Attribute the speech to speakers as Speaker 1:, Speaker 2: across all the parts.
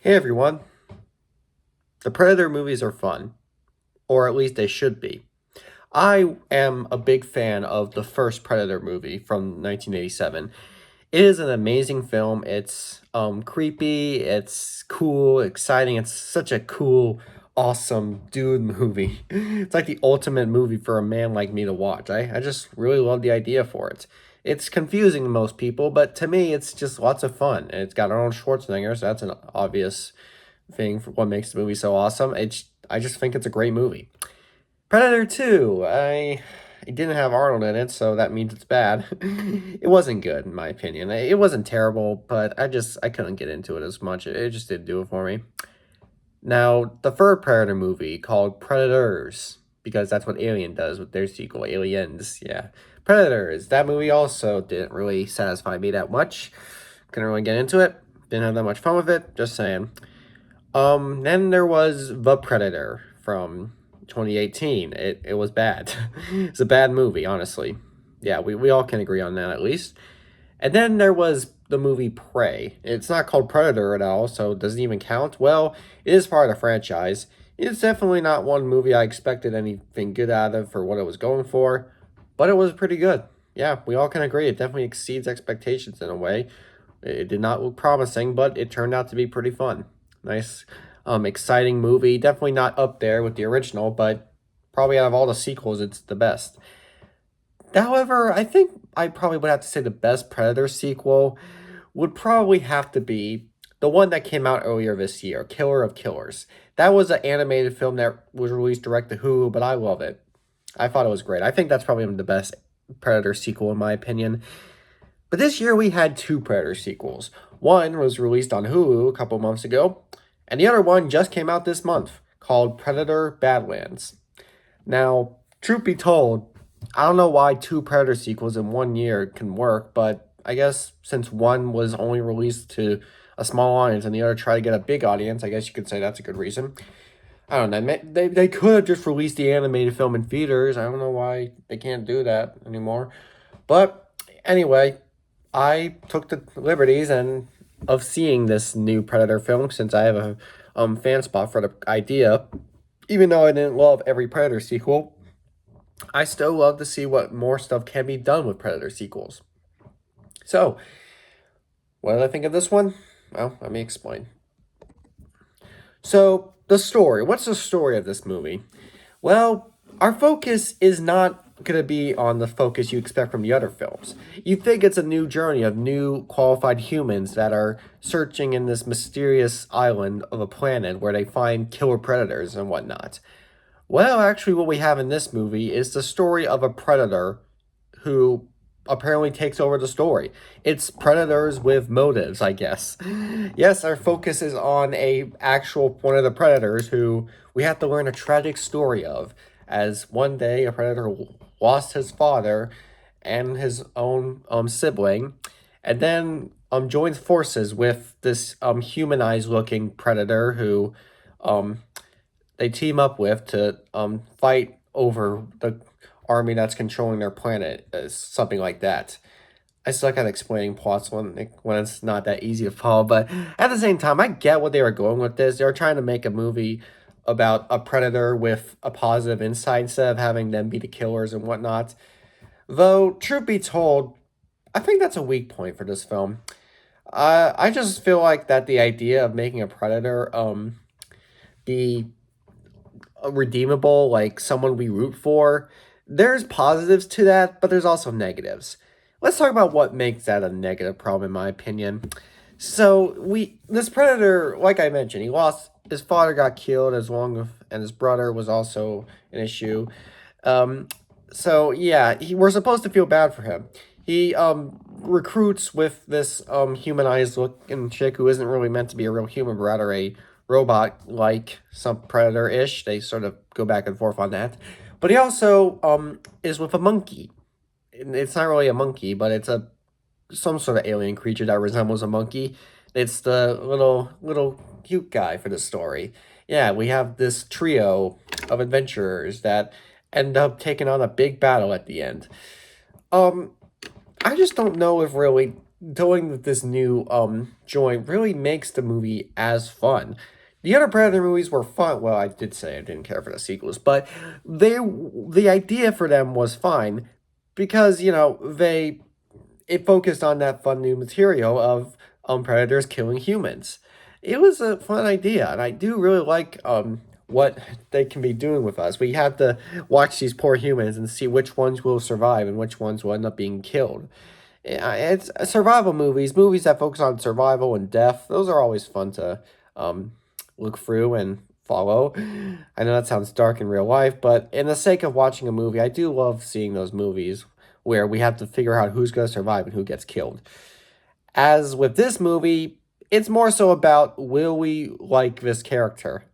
Speaker 1: Hey everyone, the Predator movies are fun, or at least they should be. I am a big fan of the first Predator movie from 1987. It is an amazing film. It's creepy, it's cool, exciting. It's such a cool, awesome dude movie. It's like the ultimate movie for a man like me to watch. I just really love the idea for it. It's confusing to most people, but to me, it's just lots of fun. And it's got Arnold Schwarzenegger, so that's an obvious thing for what makes the movie so awesome. I just think it's a great movie. Predator 2, it didn't have Arnold in it, so that means it's bad. It wasn't good in my opinion. It wasn't terrible, but I couldn't get into it as much. It just didn't do it for me. Now, the third Predator movie called Predators, because that's what Alien does with their sequel, Aliens, yeah. Predators, that movie also didn't really satisfy me that much. Couldn't really get into it. Didn't have that much fun with it, just saying. Then there was The Predator from 2018. It was bad. It's a bad movie, honestly. Yeah, we all can agree on that at least. And then there was the movie Prey. It's not called Predator at all, so it doesn't even count. Well, it is part of the franchise. It's definitely not one movie I expected anything good out of for what it was going for, but it was pretty good. Yeah, we all can agree. It definitely exceeds expectations in a way. It did not look promising, but it turned out to be pretty fun. Nice, exciting movie. Definitely not up there with the original, but probably out of all the sequels, it's the best. However, I think I probably would have to say the best Predator sequel would probably have to be the one that came out earlier this year, Killer of Killers. That was an animated film that was released direct to Hulu, but I love it. I thought it was great. I think that's probably the best Predator sequel in my opinion. But this year we had two Predator sequels. One was released on Hulu a couple months ago, and the other one just came out this month called Predator Badlands. Now, truth be told, I don't know why two Predator sequels in 1 year can work, but I guess since one was only released to a small audience and the other tried to get a big audience, I guess you could say that's a good reason. I don't know. They could have just released the animated film in theaters. I don't know why they can't do that anymore. But anyway, I took the liberties and of seeing this new Predator film since I have a fan spot for the idea. Even though I didn't love every Predator sequel, I still love to see what more stuff can be done with Predator sequels. So, what did I think of this one? Well, let me explain. So, the story. What's the story of this movie? Well, our focus is not going to be on the focus you expect from the other films. You think it's a new journey of new qualified humans that are searching in this mysterious island of a planet where they find killer predators and whatnot. Well, actually, what we have in this movie is the story of a predator who apparently takes over the story. It's predators with motives, I guess. Yes, our focus is on a actual one of the predators who we have to learn a tragic story of, as one day a predator lost his father and his own sibling, and then joins forces with this humanized looking predator who um they team up with to fight over the army that's controlling their planet, something like that. I suck at explaining plots when it's not that easy to follow, but at the same time, I get what they were going with this. They were trying to make a movie about a predator with a positive insight instead of having them be the killers and whatnot. Though, truth be told, I think that's a weak point for this film. I just feel like that the idea of making a predator be redeemable, like someone we root for, there's positives to that, but there's also negatives. Let's talk about what makes that a negative problem, in my opinion. So this predator, like I mentioned, he lost his father, got killed as long and his brother was also an issue. Um, so yeah, we're supposed to feel bad for him. He recruits with this humanized looking chick who isn't really meant to be a real human, but rather a robot like some predator ish. They sort of go back and forth on that. But he also is with a monkey. It's not really a monkey, but it's a some sort of alien creature that resembles a monkey. It's the little cute guy for the story. Yeah, we have this trio of adventurers that end up taking on a big battle at the end. Um, I just don't know if really doing this new joint really makes the movie as fun. The other Predator movies were fun. Well, I did say I didn't care for the sequels, but the idea for them was fine because it focused on that fun new material of predators killing humans. It was a fun idea, and I do really like what they can be doing with us. We have to watch these poor humans and see which ones will survive and which ones will end up being killed. Yeah, it's survival movies, movies that focus on survival and death. Those are always fun to um, look through and follow. I know that sounds dark in real life, but in the sake of watching a movie, I do love seeing those movies where we have to figure out who's going to survive and who gets killed. As with this movie, it's more so about will we like this character?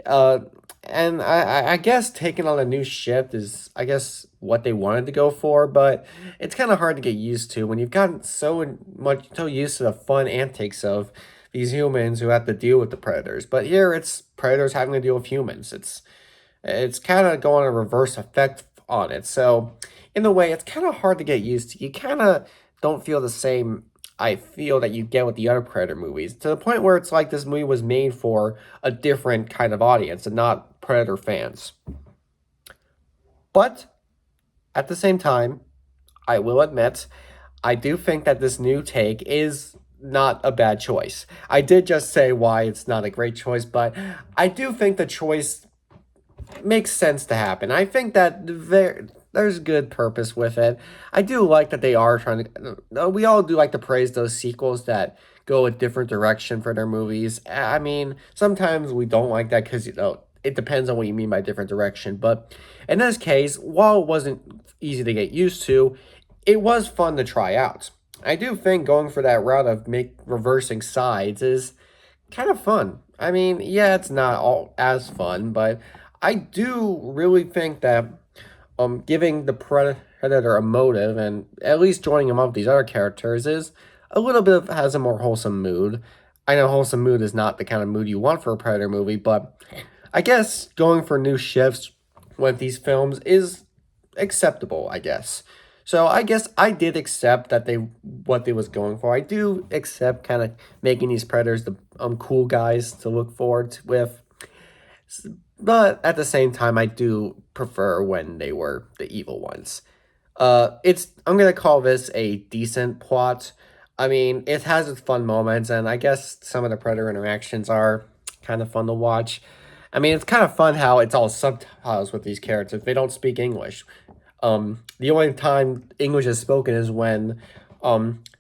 Speaker 1: Uh, and I guess taking on a new shift is, I guess, what they wanted to go for, but it's kind of hard to get used to when you've gotten so used to the fun antics of these humans who have to deal with the predators. But here it's predators having to deal with humans. It's kind of going a reverse effect on it. So, in a way, it's kind of hard to get used to. You kind of don't feel the same, I feel, that you get with the other Predator movies, to the point where it's like this movie was made for a different kind of audience and not Predator fans. But at the same time, I will admit, I do think that this new take is not a bad choice. I did just say why it's not a great choice, but I do think the choice makes sense to happen. I think that there's good purpose with it. I do like that they are trying to. We all do like to praise those sequels that go a different direction for their movies. I mean, sometimes we don't like that because it depends on what you mean by different direction. But in this case, while it wasn't easy to get used to, it was fun to try out. I do think going for that route of make reversing sides is kind of fun. I mean, yeah, it's not all as fun, but I do really think that giving the predator a motive and at least joining him up with these other characters is a little bit of has a more wholesome mood. I know wholesome mood is not the kind of mood you want for a predator movie, but I guess going for new shifts with these films is acceptable, I guess. So I guess I did accept that they what they was going for. I do accept kind of making these predators the cool guys to look forward to with, but at the same time, I do prefer when they were the evil ones. I'm gonna call this a decent plot. I mean, it has its fun moments, and I guess some of the predator interactions are kind of fun to watch. I mean, it's kind of fun how it's all subtitles with these characters. They don't speak English. The only time English is spoken is when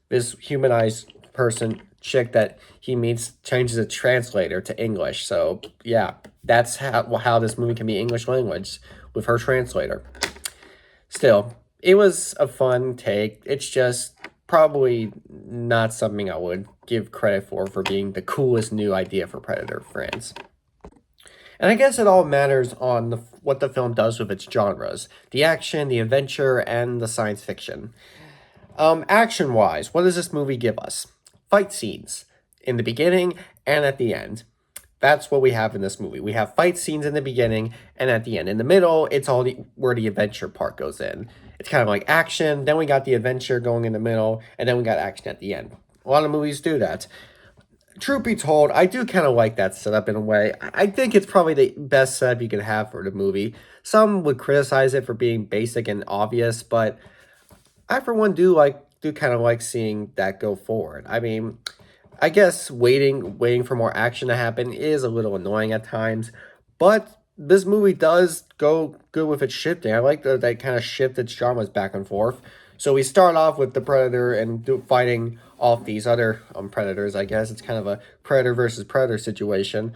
Speaker 1: this humanized person chick that he meets changes a translator to English. So yeah, that's how this movie can be English language with her translator. Still, it was a fun take. It's just probably not something I would give credit for being the coolest new idea for Predator fans. And I guess it all matters on what the film does with its genres: the action, the adventure, and the science fiction. Action wise, what does this movie give us? Fight scenes in the beginning and at the end. That's what we have in this movie. We have fight scenes in the beginning and at the end. In the middle, it's all where the adventure part goes in. It's kind of like action, then we got the adventure going in the middle, and then we got action at the end. A lot of movies do that. Truth be told, I do kind of like that setup in a way. I think it's probably the best setup you can have for the movie. Some would criticize it for being basic and obvious, but I for one do kind of like seeing that go forward. I mean, I guess waiting for more action to happen is a little annoying at times, but this movie does go good with its shifting. I like that they kind of shift its genres back and forth. So we start off with the predator and fighting off these other predators. I guess it's kind of a predator versus predator situation,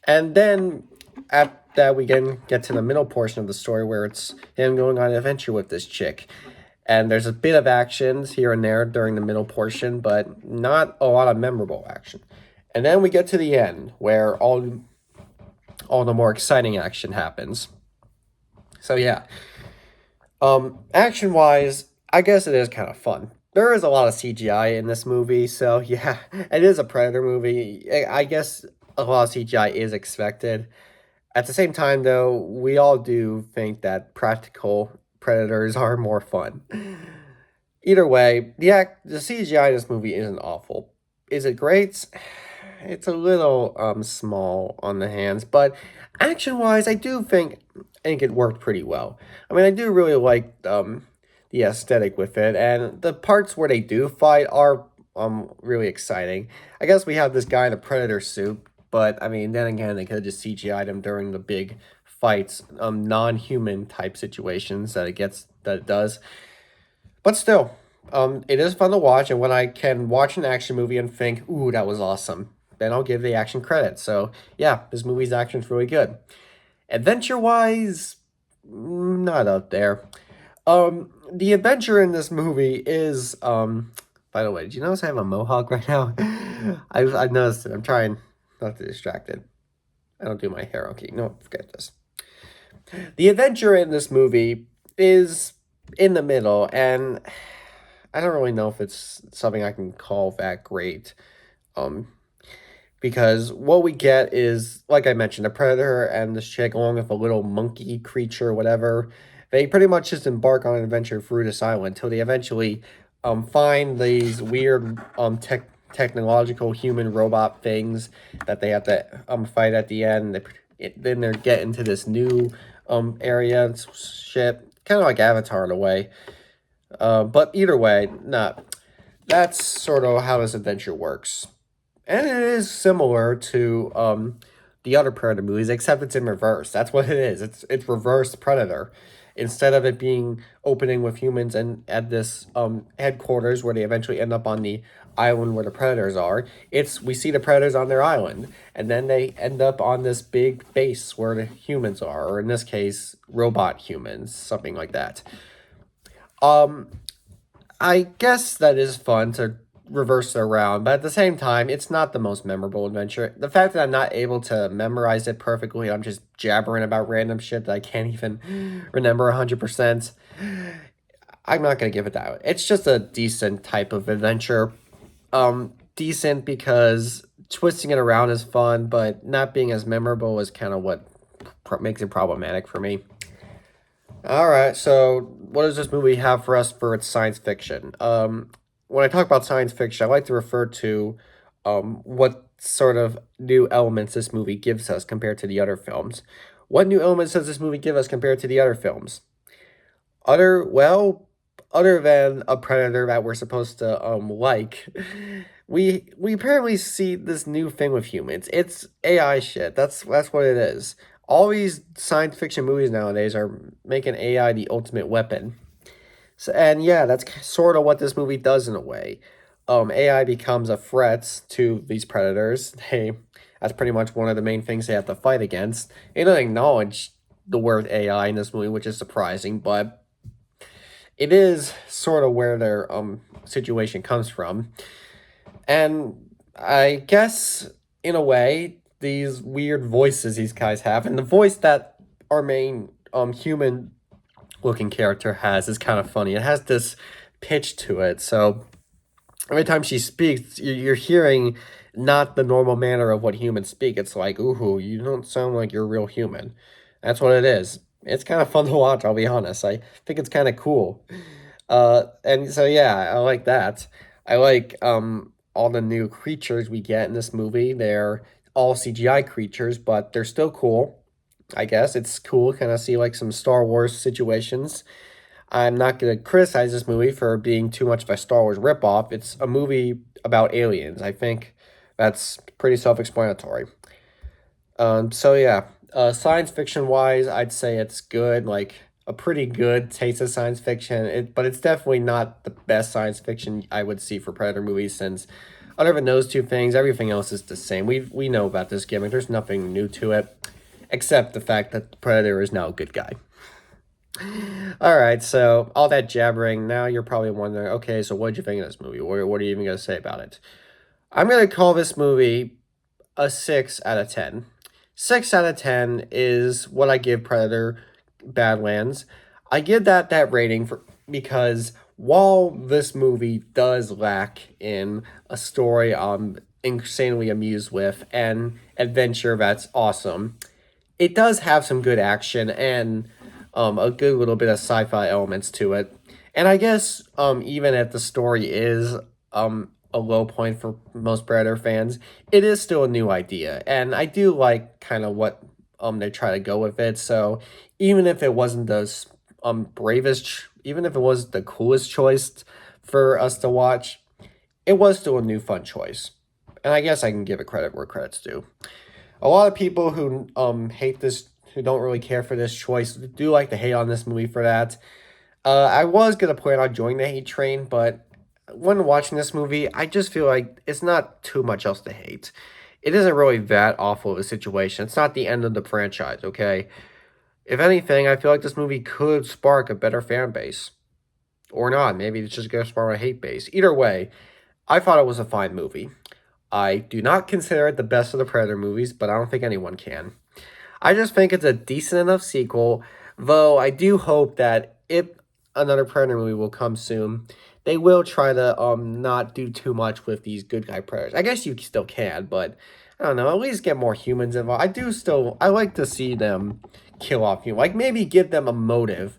Speaker 1: and then at that we get to the middle portion of the story where it's him going on an adventure with this chick. And there's a bit of actions here and there during the middle portion, but not a lot of memorable action. And then we get to the end where all the more exciting action happens. So yeah, action wise, I guess it is kind of fun. There is a lot of CGI in this movie, so yeah, it is a Predator movie. I guess a lot of CGI is expected. At the same time, though, we all do think that practical predators are more fun. Either way, the CGI in this movie isn't awful. Is it great? It's a little small on the hands, but action wise, I think it worked pretty well. I mean, I do really like the aesthetic with it, and the parts where they do fight are really exciting. I guess we have this guy in a predator suit, but I mean, then again, they could have just CGI'd him during the big fights, non-human type situations that it does. But still, it is fun to watch, and when I can watch an action movie and think, "Ooh, that was awesome," then I'll give the action credit. So yeah, this movie's action's really good. Adventure wise, not up there. The adventure in this movie is By the way, did you notice I have a mohawk right now? I've noticed it. I'm trying not to distract it. I don't do my hair. Okay, no, forget this. The adventure in this movie is in the middle, and I don't really know if it's something I can call that great. Um, because what we get is, like I mentioned, a predator and this chick, along with a little monkey creature, whatever. They pretty much just embark on an adventure through this island until they eventually find these weird technological human robot things that they have to fight at the end. Then they're getting to this new area and shit, kind of like Avatar in a way. But either way, not. That's sort of how this adventure works. And it is similar to the other Predator movies, except it's in reverse. That's what it is. It's reverse Predator. Instead of it being opening with humans and at this headquarters where they eventually end up on the island where the predators are, it's we see the predators on their island, and then they end up on this big base where the humans are, or in this case, robot humans, something like that. Um, I guess that is fun to reverse it around, but at the same time, it's not the most memorable adventure. The fact that I'm not able to memorize it perfectly, I'm just jabbering about random shit that I can't even remember 100%. I'm not gonna give it that. It's just a decent type of adventure. Decent because twisting it around is fun, but not being as memorable is kind of what makes it problematic for me. All right, so what does this movie have for us for its science fiction? When I talk about science fiction, I like to refer to what sort of new elements this movie gives us compared to the other films. What new elements does this movie give us compared to the other films? Other well, other than a predator that we're supposed to like, we apparently see this new thing with humans. It's AI shit. That's what it is. All these science fiction movies nowadays are making AI the ultimate weapon. So, and yeah, that's sort of what this movie does in a way. AI becomes a threat to these predators. That's pretty much one of the main things they have to fight against. They don't acknowledge the word AI in this movie, which is surprising, but it is sort of where their situation comes from. And I guess in a way, these weird voices these guys have, and the voice that our main human looking character has is kind of funny. It has this pitch to it. So every time she speaks, you're hearing not the normal manner of what humans speak. It's like, ooh, you don't sound like you're a real human. That's what it is. It's kind of fun to watch, I'll be honest. I think it's kind of cool. And so yeah, I like that. I like all the new creatures we get in this movie. They're all CGI creatures, but they're still cool. I guess it's cool kind of see like some Star Wars situations. I'm not going to criticize this movie for being too much of a Star Wars ripoff. It's a movie about aliens. I think that's pretty self-explanatory. So yeah, science fiction wise, I'd say it's good, like a pretty good taste of science fiction. But it's definitely not the best science fiction I would see for Predator movies since other than those two things, everything else is the same. We know about this gimmick. There's nothing new to it, except the fact that the Predator is now a good guy. All right, so all that jabbering. Now you're probably wondering, okay, so what did you think of this movie? What are you even gonna say about it? I'm gonna call this movie a 6 out of 10. 6 out of 10 is what I give Predator Badlands. I give that rating for because while this movie does lack in a story I'm insanely amused with and adventure that's awesome, it does have some good action and a good little bit of sci-fi elements to it. And I guess even if the story is a low point for most Predator fans, it is still a new idea. And I do like kind of what they try to go with it. So even if it wasn't the even if it was the coolest choice for us to watch, it was still a new fun choice. And I guess I can give it credit where credit's due. A lot of people who hate this, who don't really care for this choice, do like to hate on this movie for that. I was gonna plan on joining the hate train, but when watching this movie, I just feel like it's not too much else to hate. It isn't really that awful of a situation. It's not the end of the franchise, okay? If anything, I feel like this movie could spark a better fan base. Or not. Maybe it's just gonna spark a hate base. Either way, I thought it was a fine movie. I do not consider it the best of the Predator movies, but I don't think anyone can. I just think it's a decent enough sequel, though I do hope that if another Predator movie will come soon, they will try to not do too much with these good guy Predators. I guess you still can, but I don't know, at least get more humans involved. I like to see them kill off humans. Like maybe give them a motive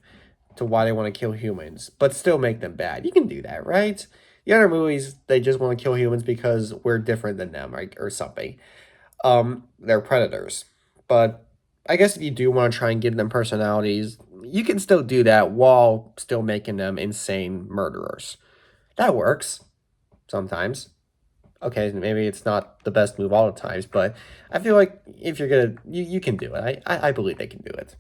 Speaker 1: to why they want to kill humans, but still make them bad. You can do that, right? The other movies, they just want to kill humans because we're different than them, right? Or something. They're predators. But I guess if you do want to try and give them personalities, you can still do that while still making them insane murderers. That works sometimes. Okay, maybe it's not the best move all the times, but I feel like if you're gonna, you can do it. I believe they can do it.